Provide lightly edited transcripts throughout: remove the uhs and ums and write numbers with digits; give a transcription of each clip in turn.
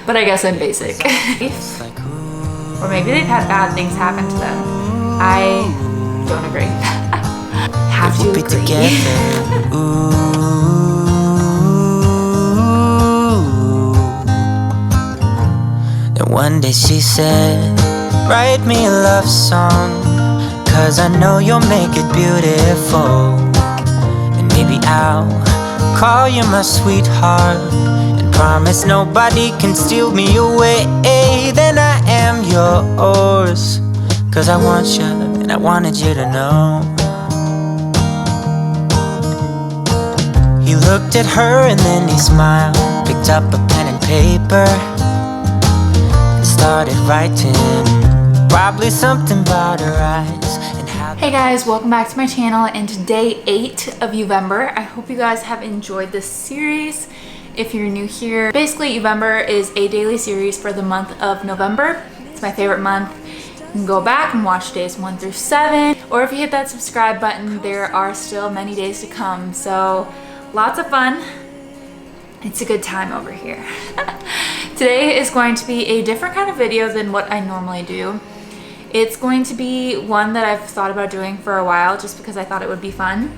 But I guess I'm basic. Or maybe they've had bad things happen to them. I don't agree. Have to agree. Then one day she said, write me a love song, 'cause I know you'll make it beautiful. And maybe I'll call you my sweetheart, and promise nobody can steal me away. Then I am yours, 'cause I want you and I wanted you to know. He looked at her and then he smiled, picked up a pen and paper, started writing, probably something about her eyes and how. Hey guys, welcome back to my channel and day 8 of Uvember. I hope you guys have enjoyed this series. If you're new here, basically Uvember is a daily series for the month of November. It's my favorite month. You can go back and watch days 1 through 7, or if you hit that subscribe button, there are still many days to come. So lots of fun. It's a good time over here. Today is going to be a different kind of video than what I normally do. It's going to be one that I've thought about doing for a while just because I thought it would be fun.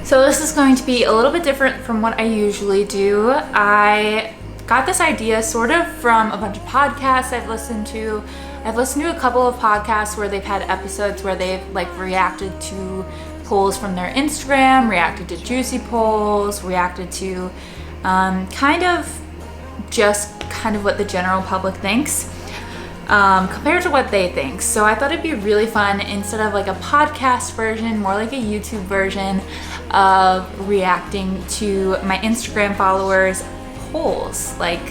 So this is going to be a little bit different from what I usually do. I got this idea sort of from a bunch of podcasts I've listened to. I've listened to a couple of podcasts where they've had episodes where they've like reacted to polls from their Instagram, reacted to juicy polls, reacted to kind of what the general public thinks compared to what they think. So I thought it'd be really fun, instead of like a podcast version, more like a YouTube version of reacting to my Instagram followers' polls, like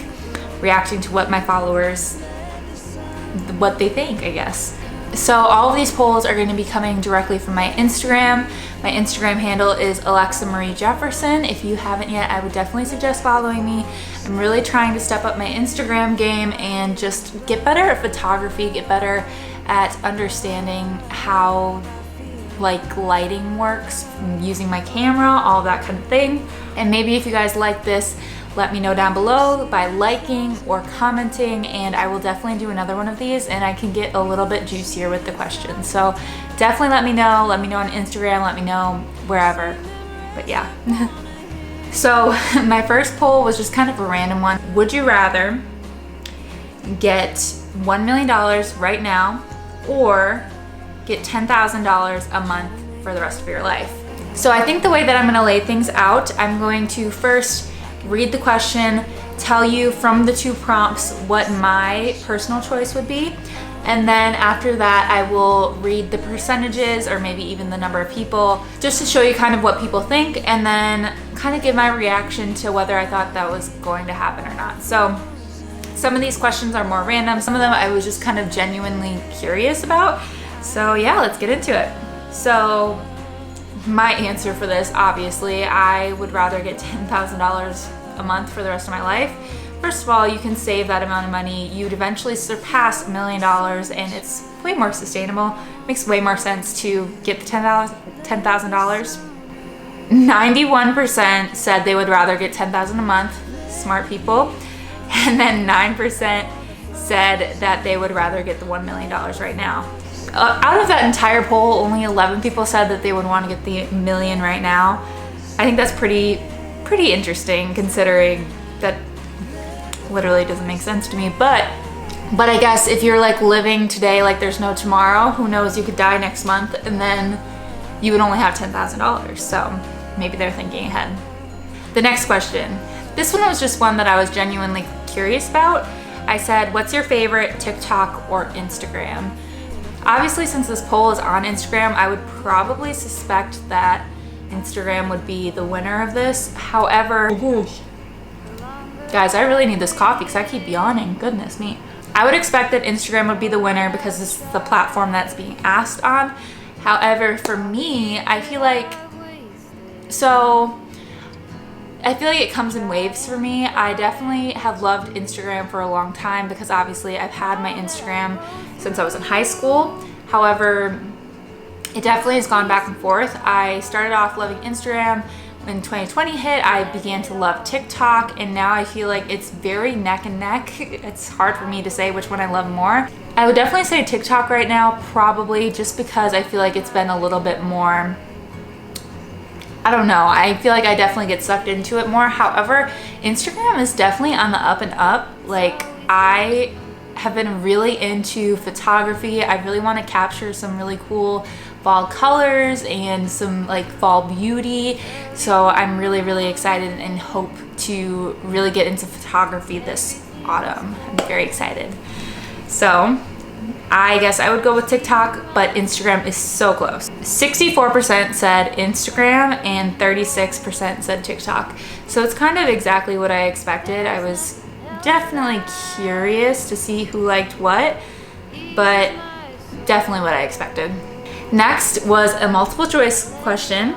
reacting to what my followers, what they think, I guess. So all of these polls are going to be coming directly from my Instagram. My Instagram handle is Alexa Marie Jefferson. If you haven't yet, I would definitely suggest following me. I'm really trying to step up my Instagram game and just get better at photography, get better at understanding how like lighting works, using my camera, all that kind of thing. And maybe if you guys like this, let me know down below by liking or commenting, and I will definitely do another one of these and I can get a little bit juicier with the questions. So definitely let me know on Instagram, let me know wherever, but yeah. So my first poll was just kind of a random one. Would you rather get $1 million right now or get $10,000 a month for the rest of your life? So I think the way that I'm gonna lay things out, I'm going to first read the question, tell you from the 2 prompts what my personal choice would be, and then after that I will read the percentages or maybe even the number of people, just to show you kind of what people think, and then kind of give my reaction to whether I thought that was going to happen or not. So some of these questions are more random, some of them I was just kind of genuinely curious about. So yeah, let's get into it. So my answer for this, obviously, I would rather get $10,000 a month for the rest of my life. First of all, you can save that amount of money. You'd eventually surpass $1 million and it's way more sustainable. It makes way more sense to get the $10,000. 91% said they would rather get $10,000 a month, smart people. And then 9% said that they would rather get the $1 million right now. Out of that entire poll, only 11 people said that they would want to get the million right now. I think that's pretty interesting, considering that literally doesn't make sense to me. But I guess if you're like living today like there's no tomorrow, who knows, you could die next month and then you would only have $10,000. So maybe they're thinking ahead. The next question. This one was just one that I was genuinely curious about. I said, what's your favorite TikTok or Instagram? Obviously, since this poll is on Instagram, I would probably suspect that Instagram would be the winner of this. However, guys, I really need this coffee because I keep yawning. Goodness me. I would expect that Instagram would be the winner because this is the platform that's being asked on. However, for me, I feel like it comes in waves for me. I definitely have loved Instagram for a long time because obviously I've had my Instagram since I was in high school. However, it definitely has gone back and forth. I started off loving Instagram when 2020 hit, I began to love TikTok, and now I feel like it's very neck and neck. It's hard for me to say which one I love more. I would definitely say TikTok right now, probably, just because I feel like it's been a little bit more, I don't know, I feel like I definitely get sucked into it more. However, Instagram is definitely on the up and up. Like, I have been really into photography. I really want to capture some really cool fall colors and some like fall beauty. So I'm really, really excited and hope to really get into photography this autumn. I'm very excited. So I guess I would go with TikTok, but Instagram is so close. 64% said Instagram and 36% said TikTok. So it's kind of exactly what I expected. I was definitely curious to see who liked what, but definitely what I expected. Next was a multiple choice question.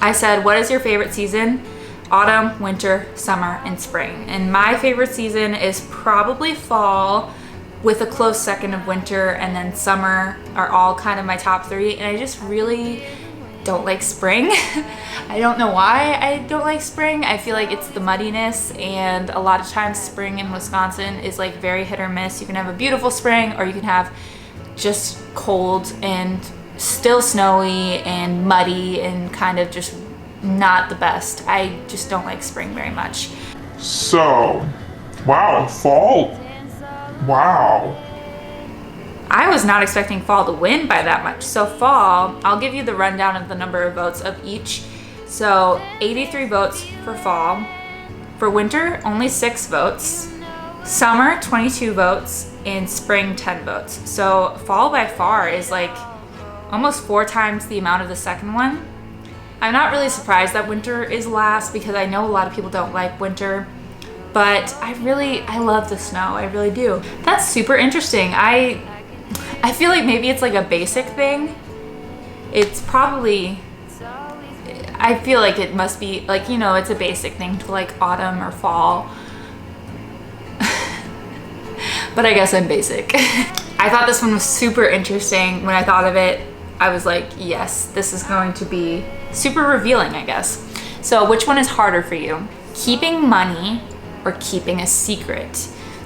I said, what is your favorite season? Autumn, winter, summer, and spring. And my favorite season is probably fall, with a close second of winter, and then summer are all kind of my top three. And I just really don't like spring. I don't know why I don't like spring. I feel like it's the muddiness, and a lot of times spring in Wisconsin is like very hit or miss. You can have a beautiful spring, or you can have just cold and still snowy and muddy and kind of just not the best. I just don't like spring very much. So, wow, fall. Wow. I was not expecting fall to win by that much. So fall, I'll give you the rundown of the number of votes of each. So 83 votes for fall. For winter, only 6 votes. Summer, 22 votes. And spring, 10 votes. So fall by far is like almost 4 times the amount of the second one. I'm not really surprised that winter is last, because I know a lot of people don't like winter. But I love the snow. I really do. That's super interesting. I feel like maybe it's like a basic thing. It's probably, I feel like it must be like, you know, it's a basic thing to like autumn or fall. But I guess I'm basic. I thought this one was super interesting. When I thought of it, I was like, yes, this is going to be super revealing, I guess. So which one is harder for you? Keeping money or keeping a secret?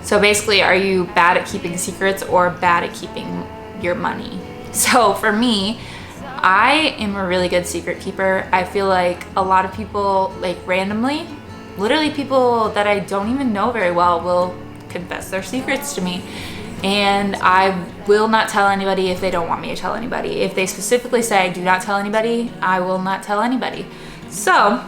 So basically, are you bad at keeping secrets or bad at keeping your money? So for me, I am a really good secret keeper. I feel like a lot of people, like randomly, literally people that I don't even know very well, will confess their secrets to me. And I will not tell anybody if they don't want me to tell anybody. If they specifically say, do not tell anybody, I will not tell anybody. So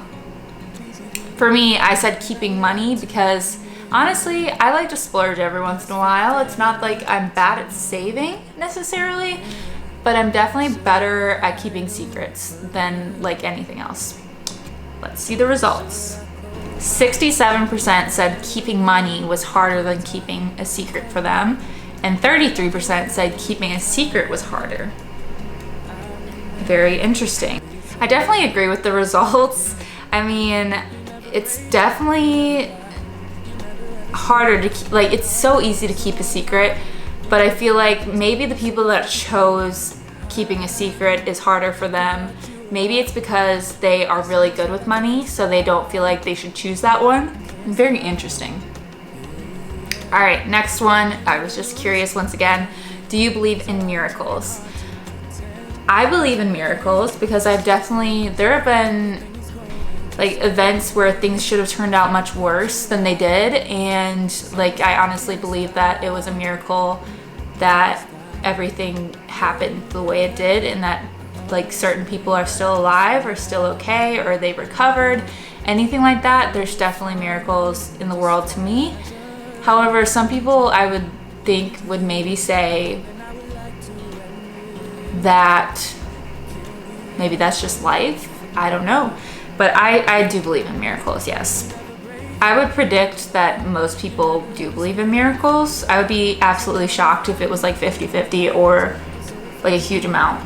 for me, I said keeping money because honestly, I like to splurge every once in a while. It's not like I'm bad at saving necessarily, but I'm definitely better at keeping secrets than like anything else. Let's see the results. 67% said keeping money was harder than keeping a secret for them, and 33% said keeping a secret was harder. Very interesting. I definitely agree with the results. I mean, it's definitely harder to keep, like it's so easy to keep a secret, but I feel like maybe the people that chose keeping a secret is harder for them. Maybe it's because they are really good with money, so they don't feel like they should choose that one. Very interesting. All right, next one. I was just curious once again. Do you believe in miracles? I believe in miracles because there have been like events where things should have turned out much worse than they did, and like I honestly believe that it was a miracle that everything happened the way it did, and that like certain people are still alive or still okay or they recovered, anything like that. There's definitely miracles in the world to me. However, some people I would think would maybe say that maybe that's just life. I don't know. But I do believe in miracles, yes. I would predict that most people do believe in miracles. I would be absolutely shocked if it was like 50-50 or like a huge amount.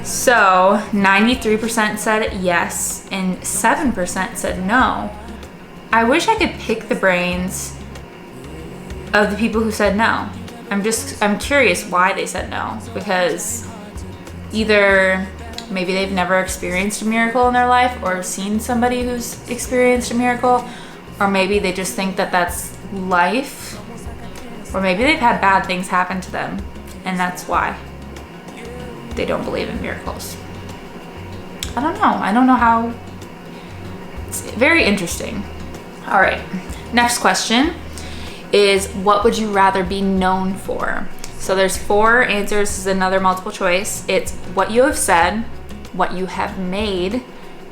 So 93% said yes and 7% said no. I wish I could pick the brains of the people who said no. I'm curious why they said no, because either maybe they've never experienced a miracle in their life or seen somebody who's experienced a miracle, or maybe they just think that that's life, or maybe they've had bad things happen to them and that's why they don't believe in miracles. I don't know how. It's very interesting. All right, next question is, what would you rather be known for? So there's 4 answers. This is another multiple choice. It's what you have said, what you have made,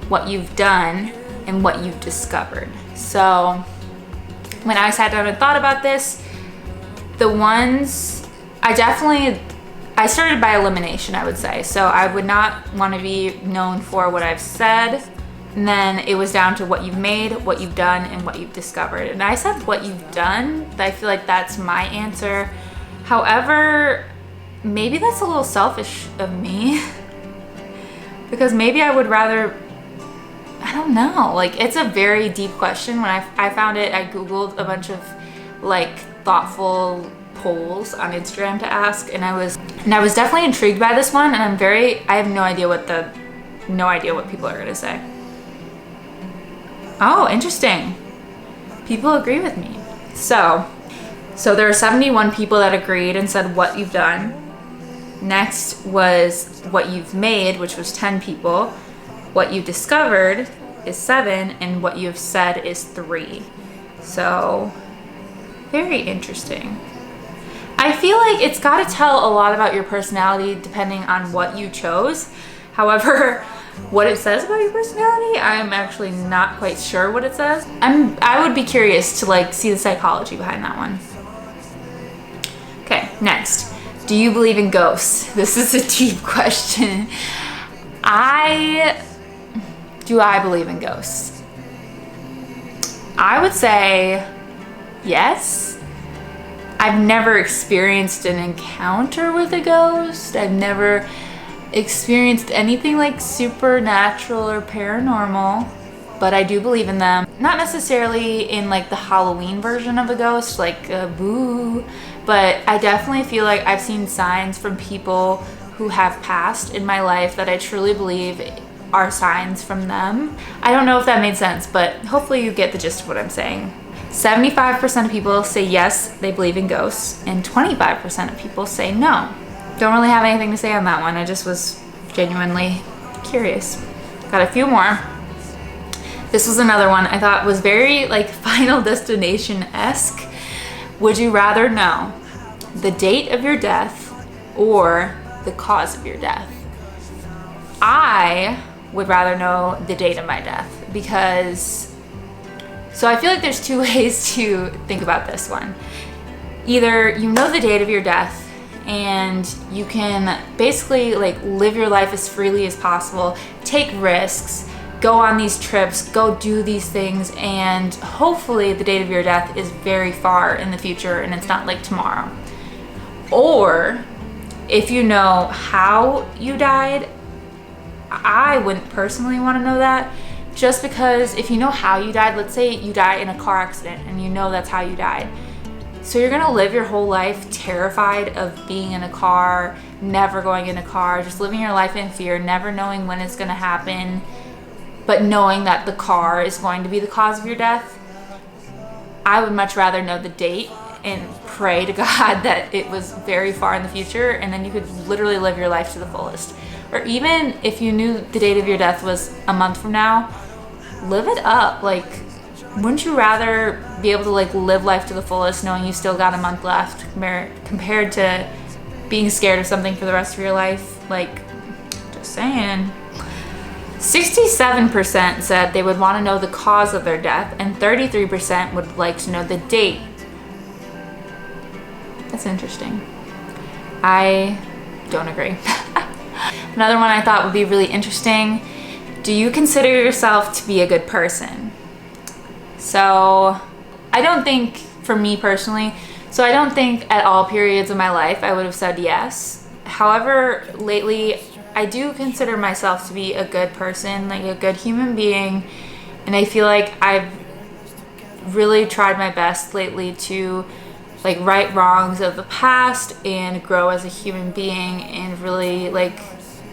what you've done, and what you've discovered. So when I sat down and thought about this, the ones I started by elimination, I would say. So I would not want to be known for what I've said. And then it was down to what you've made, what you've done, and what you've discovered. And I said what you've done. I feel like that's my answer. However, maybe that's a little selfish of me because maybe I would rather, I don't know, like it's a very deep question. When I found it, I Googled a bunch of like thoughtful polls on Instagram to ask, and I was definitely intrigued by this one, and I have no idea what people are gonna say. Oh, interesting. People agree with me. So there are 71 people that agreed and said what you've done. Next was what you've made, which was 10 people. What you discovered is 7, and what you've said is 3. So very interesting. I feel like it's got to tell a lot about your personality depending on what you chose. However, what it says about your personality, I'm actually not quite sure what it says. I would be curious to like see the psychology behind that one. Okay, next. Do you believe in ghosts? This is a deep question. Do I believe in ghosts? I would say yes. I've never experienced an encounter with a ghost. I've never experienced anything like supernatural or paranormal, but I do believe in them. Not necessarily in like the Halloween version of a ghost, like boo, but I definitely feel like I've seen signs from people who have passed in my life that I truly believe are signs from them. I don't know if that made sense, but hopefully you get the gist of what I'm saying. 75% of people say yes, they believe in ghosts, and 25% of people say no. Don't really have anything to say on that one. I just was genuinely curious. Got a few more. This was another one I thought was very like Final Destination-esque. Would you rather know the date of your death or the cause of your death? I would rather know the date of my death because, so I feel like there's 2 ways to think about this one. Either you know the date of your death and you can basically like live your life as freely as possible, take risks, go on these trips, go do these things, and hopefully the date of your death is very far in the future and it's not like tomorrow. Or if you know how you died, I wouldn't personally want to know that, just because if you know how you died, let's say you die in a car accident and you know that's how you died. So you're gonna live your whole life terrified of being in a car, never going in a car, just living your life in fear, never knowing when it's gonna happen, but knowing that the car is going to be the cause of your death. I would much rather know the date and pray to God that it was very far in the future, and then you could literally live your life to the fullest. Or even if you knew the date of your death was a month from now, live it up. Like, wouldn't you rather be able to like live life to the fullest knowing you still got a month left compared to being scared of something for the rest of your life? Like, just saying. 67% said they would want to know the cause of their death, and 33% would like to know the date. That's interesting. I don't agree. Another one I thought would be really interesting. Do you consider yourself to be a good person? So I don't think, for me personally, so I don't think at all periods of my life I would have said yes. However, lately I do consider myself to be a good person, like a good human being, and I feel like I've really tried my best lately to like right wrongs of the past and grow as a human being and really like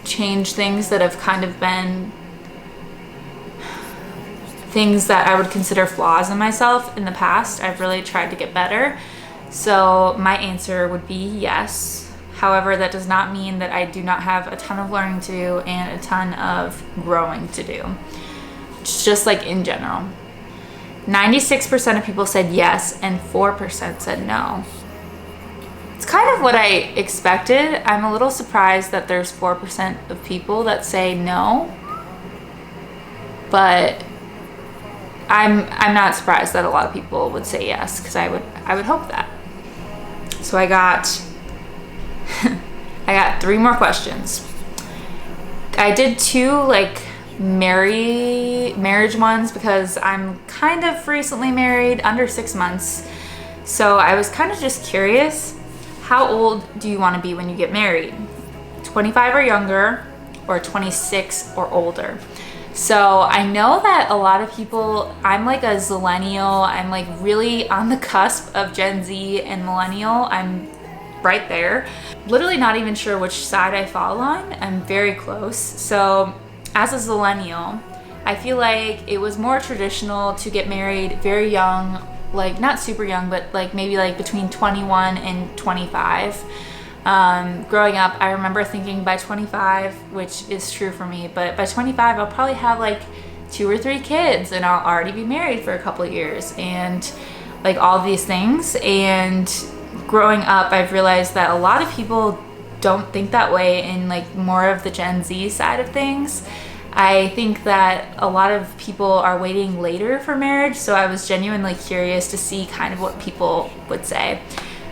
change things that have kind of been things that I would consider flaws in myself in the past. I've really tried to get better. So my answer would be yes. However, that does not mean that I do not have a ton of learning to do and a ton of growing to do. It's just like in general. 96% of people said yes and 4% said no. It's kind of what I expected. I'm a little surprised that there's 4% of people that say no, but I'm not surprised that a lot of people would say yes, because I would hope that. So I got 3 more questions. I did 2 like marriage ones because I'm kind of recently married, under 6 months. So I was kind of just curious, how old do you want to be when you get married? 25 or younger, or 26 or older? So I know that a lot of people, I'm like a zillennial, I'm like really on the cusp of Gen Z and millennial. I'm right there. Literally not even sure which side I fall on. I'm very close. So as a zillennial, I feel like it was more traditional to get married very young, like not super young, but like maybe like between 21 and 25. Growing up, I remember thinking by 25, which is true for me, but by 25 I'll probably have like 2 or 3 kids and I'll already be married for a couple of years and like all these things. And growing up, I've realized that a lot of people don't think that way in like more of the Gen Z side of things. I think that a lot of people are waiting later for marriage, so I was genuinely curious to see kind of what people would say.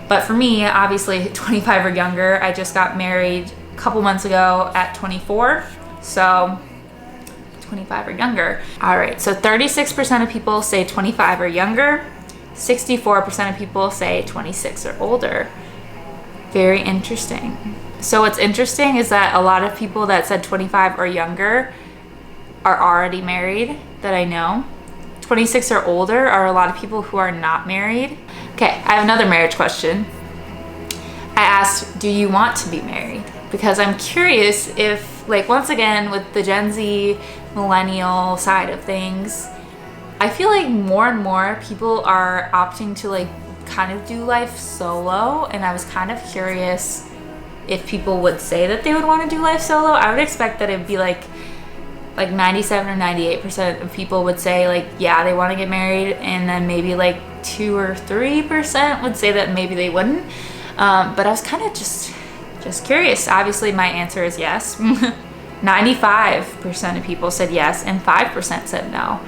But for me, obviously 25 or younger. I just got married a couple months ago at 24, so 25 or younger. All right, so 36% of people say 25 or younger. 64% of people say 26 or older. Very interesting. So what's interesting is that a lot of people that said 25 or younger are already married that I know. 26 or older are a lot of people who are not married. Okay, I have another marriage question. I asked, do you want to be married? Because I'm curious if, like, once again, with the Gen Z millennial side of things, I feel like more and more people are opting to like kind of do life solo, and I was kind of curious if people would say that they would want to do life solo. I would expect that it'd be like 97 or 98% of people would say like, yeah, they want to get married, and then maybe like 2 or 3% would say that maybe they wouldn't. But I was kind of just curious. Obviously my answer is yes. 95% of people said yes and 5% said no.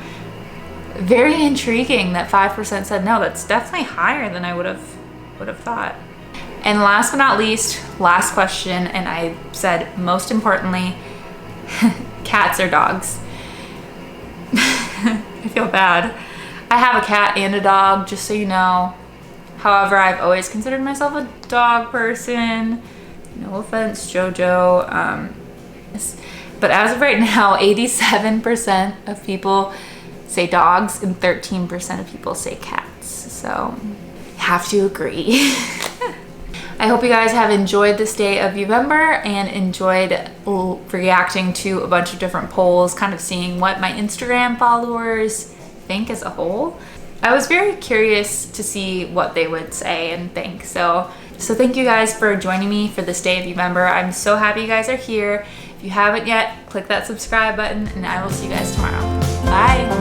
Very intriguing that 5% said no. That's definitely higher than I would have thought. And last but not least, last question, and I said most importantly, cats or dogs. I feel bad. I have a cat and a dog, just so you know. However, I've always considered myself a dog person. No offense, Jojo. But as of right now, 87% of people say dogs and 13% of people say cats. So have to agree. I hope you guys have enjoyed this day of November and enjoyed reacting to a bunch of different polls, kind of seeing what my Instagram followers think as a whole. I was very curious to see what they would say and think. So thank you guys for joining me for this day of November. I'm so happy you guys are here. If you haven't yet, click that subscribe button and I will see you guys tomorrow. Bye.